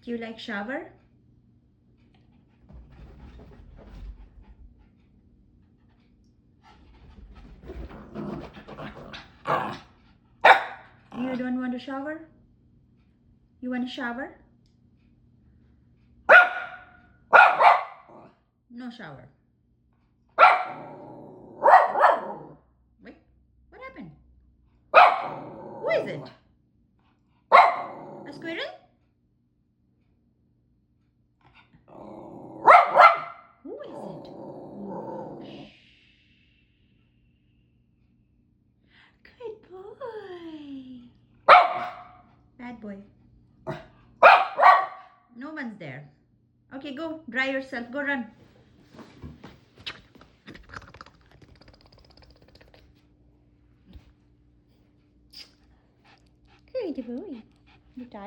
Do you like shower? You don't want to shower? You want to shower? No shower. Wait, what happened? Who is it? A squirrel? Who is it? Good boy. Bad boy. No one's there. Okay, go dry yourself. Go run. Good boy. You tired?